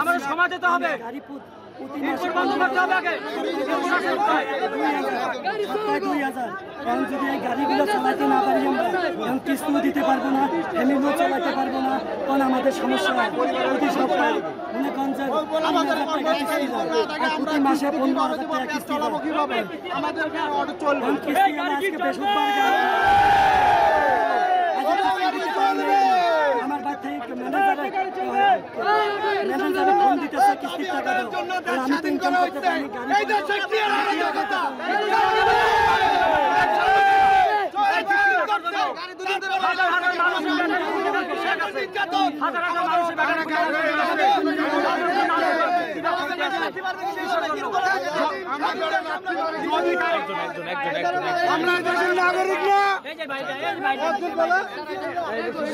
আমাদের সমাজ যেতে হবে, বন্ধ করতে হবে আগে। 2000 এখন যদি এই গাড়িগুলো চালাতে না পারি আমরা, এখন কিস্তিও দিতে পারবো না, ফ্যামিলিও চালাতে পারবো না, তখন আমাদের সমস্যা হয়। প্রতি সপ্তাহে মনে করেন যে 3000 টাকা কিস্তি যায়, আর প্রতি মাসে 15,000 টাকা কিস্তি যায়। কিভাবে আমাদের অটো চলবে? এখন কিস্তি গেলে আজকে বৃহস্পতিবার গেলে আমার বাড়ি থেকে ম্যানেজারে ফোন দিতেছে কিস্তির টাকা দাও, আমি তো ইনকাম করতে পারি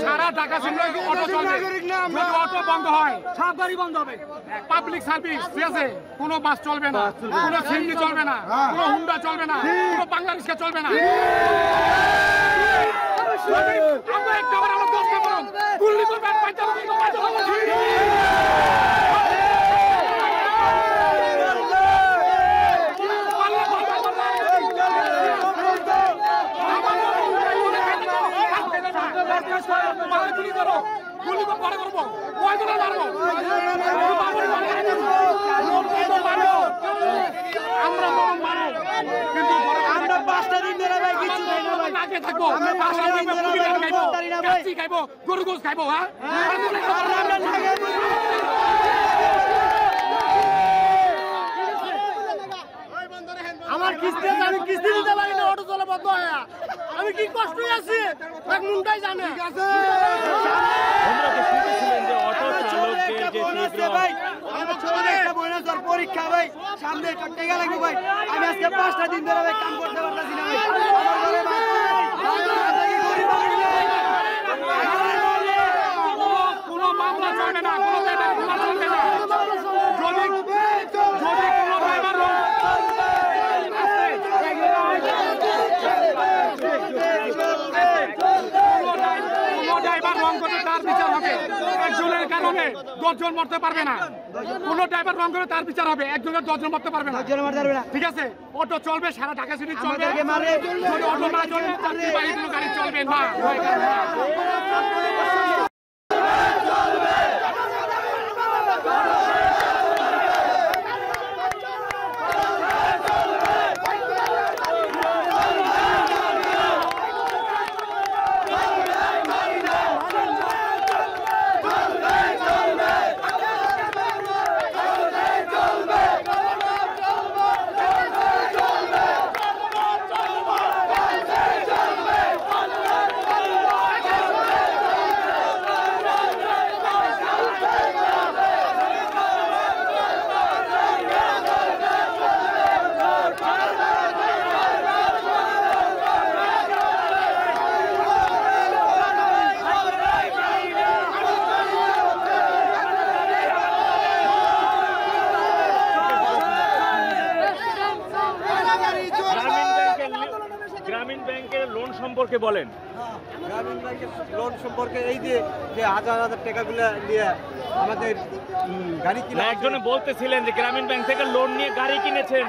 সারা ঢাকা শহরে অটো চলবে, যদি অটো বন্ধ হয় সব গাড়ি বন্ধ হবে। পাবলিক সার্ভিস ঠিক আছে, কোনো বাস চলবে না, কোনো সিএনজি চলবে না, কোনো হুন্ডা চলবে না, কোনো বাংলা রিক্সা চলবে না। আমরা একটা বার আমরা 10টা বরং গুল্লি করবেন, আমরা 5টা দিন ধরে ভাই কিছু খাই না ভাই, আগে থাকবো, খাইবো, গরু গোস খাইবো। হ্যাঁ, আমার কিস্তি আছে, আমি কিস্তি দিতে পারি না, অটো চলা বন্ধ হয়। আমি কি কষ্ট আছি এক মুন্ডাই জানে। পরীক্ষা ভাই সামনে টেকা লাগবে ভাই, আমি আজকে 5টা দিন ধরে ভাই কাম করতে পারতেছি না ভাই। কোনো মামলা চলবে না, কোনো মামলা চলবে না। যদি কোনো ড্রাইভার রং করে তার বিচার হবে, একজনের কারণে 10 জন মরতে পারবে না। কোন ড্রাইভার রং করে তার বিচার হবে, একজনের 10 জন মরতে পারবে না। ঠিক আছে, অটো চলবে, সারা ঢাকা সিটি চলবে। যদি অটো না চলে যাত্রীবাহী কোনো গাড়ি চলবে না। গ্রামীণ ব্যাংকের লোন সম্পর্কে বলেন। গ্রামীণ ব্যাংকের লোন সম্পর্কে এই যে হাজার হাজার টাকাগুলো নিয়ে আমাদের গাড়ি কিনে, একজনে বলতেছিলেন যে গ্রামীণ ব্যাংক থেকে লোন নিয়ে গাড়ি কিনেছেন।